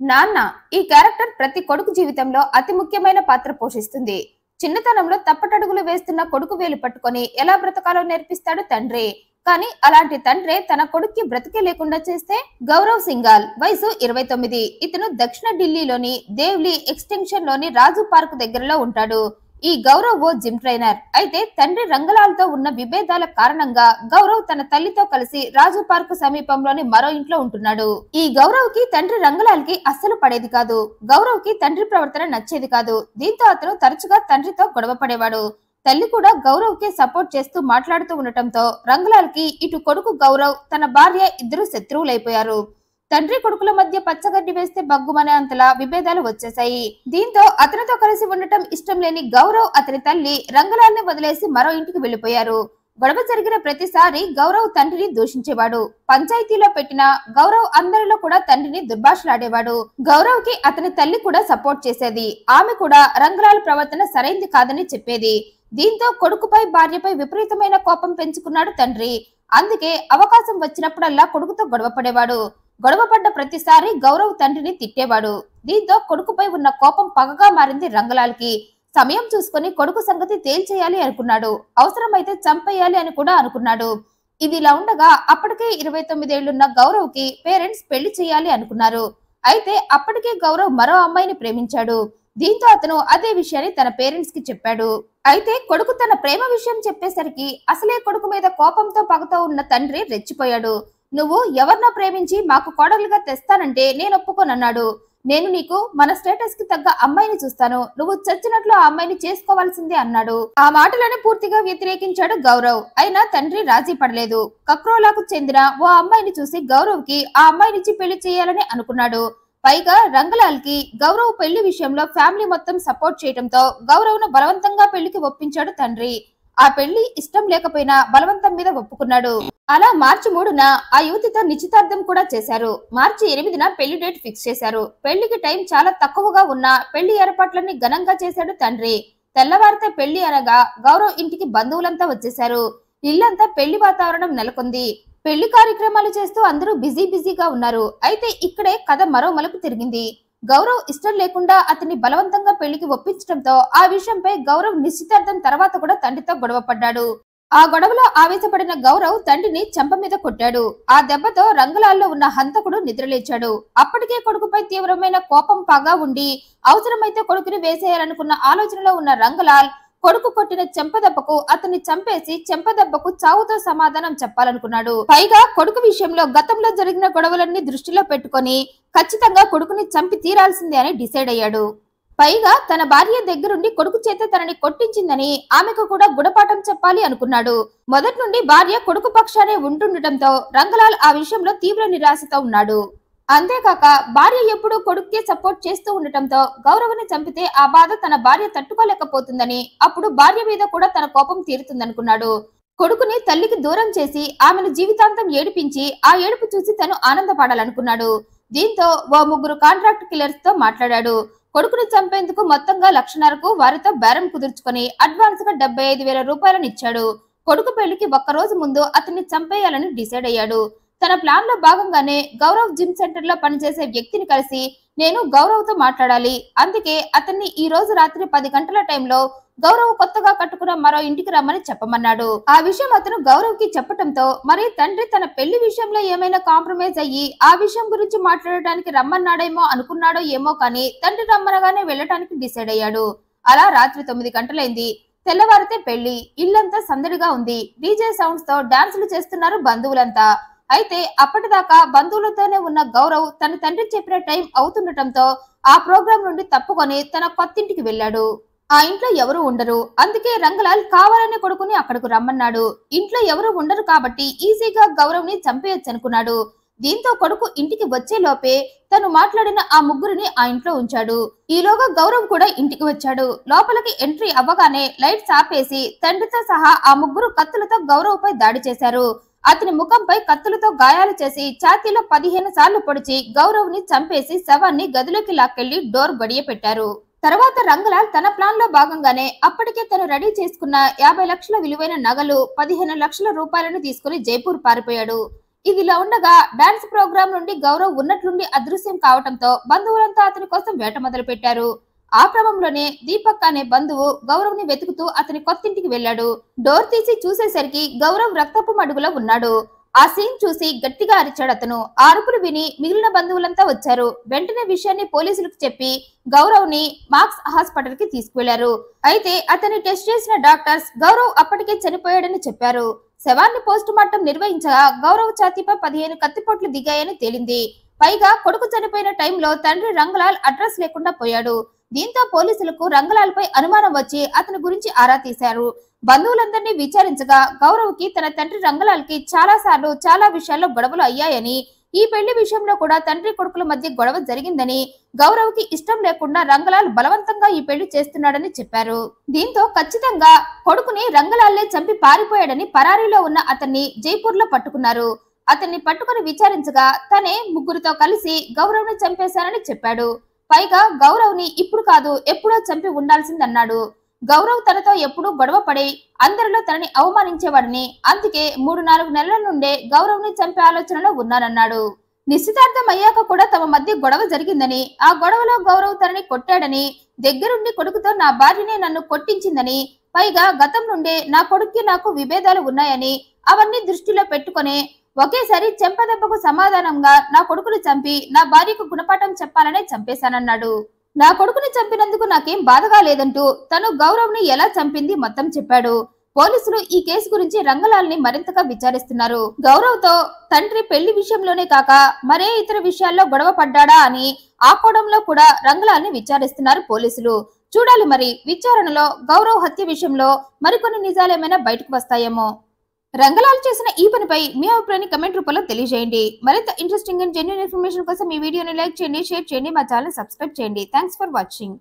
నాన్న ఈ క్యారెక్టర్ ప్రతి కొడుకు జీవితంలో అతి ముఖ్యమైన పాత్ర పోషిస్తుంది. చిన్నతనంలో తప్పటడుగులు వేస్తున్న కొడుకు వేలు పట్టుకొని ఎలా బ్రతకాలో నేర్పిస్తాడు తండ్రి. కానీ అలాంటి తండ్రే తన కొడుక్కి బ్రతికే లేకుండా చేస్తే గౌరవ్ సింగాల్ వయసు 29. ఇతను దక్షిణ ఢిల్లీలోని దేవ్లీ ఎక్స్టెన్షన్ లోని రాజు పార్క్ దగ్గరలో ఉంటాడు. ఈ గౌరవ్ ఓ జిమ్ ట్రైనర్. అయితే తండ్రి రంగలాల్తో ఉన్న విభేదాల కారణంగా గౌరవ్ తన తల్లితో కలిసి రాజు పార్క్ సమీపంలోని మరో ఇంట్లో ఉంటున్నాడు. ఈ గౌరవ్ కి తండ్రి రంగలాల్ కి అస్సలు పడేది కాదు. గౌరవ్ కి తండ్రి ప్రవర్తన నచ్చేది కాదు. దీంతో అతను తరచుగా తండ్రితో గొడవ పడేవాడు. తల్లి కూడా గౌరవ్ కి సపోర్ట్ చేస్తూ మాట్లాడుతూ ఉండటంతో రంగలాల్ కి ఇటు కొడుకు గౌరవ్, తన భార్య ఇద్దరు శత్రువులైపోయారు. తండ్రి కొడుకుల మధ్య పచ్చగడ్డి వేస్తే బగ్గుమనే అంతలా విభేదాలు వచ్చేశాయి. దీంతో అతనితో కలిసి ఉండటం ఇష్టం లేని గౌరవ్, అతని తల్లి రంగలాల్ని వదిలేసి మరో ఇంటికి వెళ్లిపోయారు. గొడవ జరిగిన ప్రతిసారి గౌరవ్ తండ్రిని దూషించేవాడు. పంచాయతీలో పెట్టిన గౌరవ్ అందరిలో కూడా తండ్రిని దుర్భాషలాడేవాడు. గౌరవ్ కి అతని తల్లి కూడా సపోర్ట్ చేసేది. ఆమె కూడా రంగలాల్ ప్రవర్తన సరైంది కాదని చెప్పేది. దీంతో కొడుకుపై, భార్యపై విపరీతమైన కోపం పెంచుకున్నాడు తండ్రి. అందుకే అవకాశం వచ్చినప్పుడల్లా కొడుకుతో గొడవ పడేవాడు. గొడవ పడ్డ ప్రతిసారి గౌరవ్ తండ్రిని తిట్టేవాడు. దీంతో కొడుకుపై ఉన్న కోపం పగగా మారింది రంగలాల్ కి. సమయం చూసుకుని కొడుకు సంగతి తేల్చేయాలి అనుకున్నాడు. అవసరమైతే చంపేయాలి అని కూడా అనుకున్నాడు. ఇది ఇలా ఉండగా అప్పటికే 29 ఏళ్లున్న గౌరవ్ కి పేరెంట్స్ పెళ్లి చేయాలి అనుకున్నారు. అయితే అప్పటికే గౌరవ్ మరో అమ్మాయిని ప్రేమించాడు. దీంతో అతను అదే విషయాన్ని తన పేరెంట్స్ కి చెప్పాడు. అయితే కొడుకు తన ప్రేమ విషయం చెప్పేసరికి అసలే కొడుకు మీద కోపంతో పగతో ఉన్న తండ్రి రెచ్చిపోయాడు. నువ్వు ఎవరినో ప్రేమించి మాకు కోడలుగా తెస్తానంటే నేను ఒప్పుకోనన్నాడు. నేను నీకు మన స్టేటస్ కి తగ్గ అమ్మాయిని చూస్తాను, నువ్వు చచ్చినట్లు ఆ అమ్మాయిని చేసుకోవాల్సిందే అన్నాడు. ఆ మాటలను పూర్తిగా వ్యతిరేకించాడు గౌరవ్. అయినా తండ్రి రాజీ పడలేదు. కక్రోలాకు చెందిన ఓ అమ్మాయిని చూసి గౌరవ్ కి ఆ అమ్మాయినిచ్చి పెళ్లి చేయాలని అనుకున్నాడు. పైగా రంగలాల్ కి గౌరవ్ పెళ్లి విషయంలో ఫ్యామిలీ మొత్తం సపోర్ట్ చేయడంతో గౌరవ్ ను బలవంతంగా పెళ్లికి ఒప్పించాడు తండ్రి. ఆ పెళ్లి ఇష్టం లేకపోయినా బలవంతం మీద ఒప్పుకున్నాడు. అలా మార్చి 3న ఆ యువతితో నిశ్చితార్థం కూడా చేశారు. మార్చి 8న పెళ్లి డేట్ ఫిక్స్ చేశారు. పెళ్లికి టైం చాలా తక్కువగా ఉన్నా పెళ్లి ఏర్పాట్లన్నీ ఘనంగా చేశాడు తండ్రి. తెల్లవారితే పెళ్లి అనగా గౌరవ్ ఇంటికి బంధువులంతా వచ్చేశారు. ఇల్లంతా పెళ్లి వాతావరణం నెలకొంది. పెళ్లి కార్యక్రమాలు చేస్తూ అందరూ బిజీగా ఉన్నారు. అయితే ఇక్కడే కథ మరో మలుపు తిరిగింది. గౌరవ్ ఇష్టం లేకుండా అతన్ని బలవంతంగా పెళ్లికి ఒప్పించడంతో ఆ విషయంపై గౌరవ్ నిశ్చితార్థం తర్వాత కూడా తండ్రితో గొడవ పడ్డాడు. ఆ గొడవలో ఆవేశపడిన గౌరవ్ తండ్రిని చెంప మీద కొట్టాడు. ఆ దెబ్బతో రంగలాల్లో ఉన్న హంతకుడు నిద్రలేచాడు. అప్పటికే కొడుకుపై తీవ్రమైన కోపం, పగ ఉండి అవసరమైతే కొడుకుని వేసేయాలనుకున్న ఆలోచనలో ఉన్న రంగలాల్ కొడుకు కొట్టిన చెంపదెబ్బకు అతన్ని చంపేసి చెంపదెబ్బకు చావుతో సమాధానం చెప్పాలనుకున్నాడు. పైగా కొడుకు విషయంలో గతంలో జరిగిన గొడవలన్నీ దృష్టిలో పెట్టుకొని ఖచ్చితంగా కొడుకుని చంపి తీరాల్సిందే అని డిసైడ్ అయ్యాడు. పైగా తన భార్య దగ్గరుండి కొడుకు చేత తనని కొట్టించిందని ఆమెకు కూడా గుణపాఠం చెప్పాలి అనుకున్నాడు. మొదటి నుండి భార్య కొడుకు పక్షానే ఉంటుండటంతో రంగలాల్ ఆ విషయంలో తీవ్ర నిరాశతో ఉన్నాడు. అంతేకాక భార్య ఎప్పుడూ కొడుక్కే సపోర్ట్ చేస్తూ ఉండటంతో గౌరవ్ని చంపితే ఆ బాధ తన భార్య తట్టుకోలేకపోతుందని, అప్పుడు భార్య మీద కూడా తన కోపం తీరుతుందనుకున్నాడు. కొడుకుని తల్లికి దూరం చేసి ఆమెను జీవితాంతం ఏడిపించి ఆ ఏడుపు చూసి తను ఆనందపడాలనుకున్నాడు. దీంతో ఓ 3 కాంట్రాక్ట్ కిల్లర్స్ తో మాట్లాడాడు. కొడుకుని చంపేందుకు మొత్తంగా 1,50,000కు వారితో బేరం కుదుర్చుకొని అడ్వాన్స్ గా 75,000 రూపాయలను ఇచ్చాడు. కొడుకు పెళ్లికి ఒక్కరోజు ముందు అతన్ని చంపేయాలని డిసైడ్ అయ్యాడు. తన ప్లాన్ లో భాగంగానే గౌరవ్ జిమ్ సెంటర్ లో పనిచేసే వ్యక్తిని కలిసి నేను గౌరవ్ తో మాట్లాడాలి, అందుకే అతన్ని ఈ రోజు రాత్రి 10 గంటల టైంలో గౌరవ్ కొత్తగా కట్టుకున్న మరో ఇంటికి రమ్మని చెప్పమన్నాడు. ఆ విషయం అతను గౌరవ్ కి చెప్పటంతో మరి తండ్రి తన పెళ్లి విషయంలో ఏమైనా కాంప్రమైజ్ అయ్యి ఆ విషయం గురించి మాట్లాడటానికి రమ్మన్నాడేమో అనుకున్నాడో ఏమో కానీ తండ్రి రమ్మనగానే వెళ్ళటానికి డిసైడ్ అయ్యాడు. అలా రాత్రి 9 గంటలైంది. తెల్లవారితే పెళ్లి. ఇల్లంతా సందడిగా ఉంది. డీజే సౌండ్స్ తో డాన్సులు చేస్తున్నారు బంధువులంతా. అయితే అప్పటిదాకా బంధువులతోనే ఉన్న గౌరవ్ తన తండ్రి చెప్పిన టైం అవుతుండటంతో ఆ ప్రోగ్రాం నుండి తప్పుకొని తన కొత్తింటికి వెళ్ళాడు. ఆ ఇంట్లో ఎవరు ఉండరు. అందుకే రంగలాల్ కావాలనే కొడుకుని అక్కడకు రమ్మన్నాడు. ఇంట్లో ఎవరు ఉండరు కాబట్టి ఈజీగా గౌరవ్ ని చంపేయచ్చు అనుకున్నాడు. దీంతో కొడుకు ఇంటికి వచ్చే లోపే తను మాట్లాడిన ఆ 3ని ఆ ఇంట్లో ఉంచాడు. ఈలోగా గౌరవ్ కూడా ఇంటికి వచ్చాడు. లోపలికి ఎంట్రీ అవ్వగానే లైట్స్ ఆపేసి తండ్రితో సహా ఆ 3 కత్తులతో గౌరవ్ పై దాడి చేశారు. అతని ముఖంపై కత్తులతో గాయాలు చేసి ఛాతీలో 15 సార్లు పొడిచి గౌరవ్ ని చంపేసి శవాన్ని గదిలోకి లాక్కెళ్లి డోర్ గడియ పెట్టారు. తర్వాత రంగలాల్ తన ప్లాన్ లో భాగంగానే అప్పటికే తను రెడీ చేసుకున్న 50 లక్షల విలువైన నగలు, 15 లక్షల రూపాయలను తీసుకుని జైపూర్ పారిపోయాడు. ఇదిలా ఉండగా డాన్స్ ప్రోగ్రాం నుండి గౌరవ్ ఉన్నట్లుండి అదృశ్యం కావటంతో బంధువులంతా అతని కోసం వేట మొదలు పెట్టారు. ఆ క్రమంలోనే దీపక్ అనే బంధువు గౌరవ్ ని వెతుకుతూ అతని కొత్తింటికి వెళ్లాడు. డోర్ తీసి చూసేసరికి గౌరవ్ రక్తపు మడుగులో ఉన్నాడు. ఆ సీన్ చూసి గట్టిగా అరిచాడు అతను. ఆ అరుపులు విని మిగిలిన బంధువులంతా వచ్చారు. వెంటనే విషయాన్ని పోలీసులకు చెప్పి గౌరవ్ ని మార్క్స్ హాస్పిటల్ కి తీసుకువెళ్లారు. అయితే అతన్ని టెస్ట్ చేసిన డాక్టర్స్ గౌరవ్ అప్పటికే చనిపోయాడని చెప్పారు. శవాన్ని పోస్ట్ మార్టం నిర్వహించగా గౌరవ్ ఛాతీపై 15 కత్తిపోట్లు దిగాయని తేలింది. పైగా కొడుకు చనిపోయిన టైంలో తండ్రి రంగలాల్ అడ్రస్ లేకుండా పోయాడు. దీంతో పోలీసులకు రంగలాల్ పై అనుమానం వచ్చి అతని గురించి ఆరా తీశారు. బంధువులందరినీ విచారించగా గౌరవ్ కి తన తండ్రి రంగలాల్ కి చాలా సార్లు చాలా విషయాల్లో గొడవలు అయ్యాయని, ఈ పెళ్లి విషయంలో కూడా తండ్రి కొడుకుల మధ్య గొడవ జరిగిందని, గౌరవ్ కి ఇష్టం లేకుండా రంగలాల్ బలవంతంగా ఈ పెళ్లి చేస్తున్నాడని చెప్పారు. దీంతో ఖచ్చితంగా కొడుకుని రంగలాల్లే చంపి పారిపోయాడని పరారీలో ఉన్న అతన్ని జైపూర్ లో పట్టుకున్నారు. అతన్ని పట్టుకుని విచారించగా తనే ముగ్గురితో కలిసి గౌరవ్ ని చంపేశానని చెప్పాడు. పైగా గౌరవ్ ని ఇప్పుడు కాదు ఎప్పుడో చంపి ఉండాల్సిందన్నాడు. గౌరవ్ తనతో ఎప్పుడూ గొడవ పడి అందరిలో తనని అవమానించేవాడని, అందుకే 3-4 నెలల నుండే గౌరవ్ ని చంపే ఆలోచనలో ఉన్నానన్నాడు. నిశ్చితార్థం అయ్యాక కూడా తమ మధ్య గొడవ జరిగిందని, ఆ గొడవలో గౌరవ్ తనని కొట్టాడని, దగ్గరుండి కొడుకుతో నా భార్యనే నన్ను కొట్టించిందని, పైగా గతం నుండే నా కొడుక్కి నాకు విభేదాలు ఉన్నాయని, అవన్నీ దృష్టిలో పెట్టుకుని ఒకేసారి చెంపదెబ్బకు సమాధానంగా నా కొడుకుని చంపి నా భార్యకు గుణపాఠం చెప్పాలనే చంపేశానన్నాడు. నా కొడుకుని చంపినందుకు నాకేం బాధగా లేదంటూ తను గౌరవ్ ని ఎలా చంపింది మొత్తం చెప్పాడు. పోలీసులు ఈ కేసు గురించి రంగలాల్ ని మరింతగా విచారిస్తున్నారు. గౌరవ్ తో తండ్రి పెళ్లి విషయంలోనే కాక మరే ఇతర విషయాల్లో గొడవ పడ్డాడా అని ఆ కోణంలో కూడా రంగలాల్ ని విచారిస్తున్నారు పోలీసులు. చూడాలి మరి విచారణలో గౌరవ్ హత్య విషయంలో మరికొన్ని నిజాలేమైనా బయటకు వస్తాయేమో. రంగలాల్ చేసిన ఈ పనిపై మీ అభిప్రాయాన్ని కమెంట్ రూపంలో తెలియజేయండి. మరింత ఇంట్రెస్టింగ్ అండ్ జెన్యూన్ ఇన్ఫర్మేషన్ కోసం ఈ వీడియోని లైక్ చేయండి, షేర్ చేయండి, మా ఛానల్ సబ్స్క్రైబ్ చేయండి. Thanks for watching.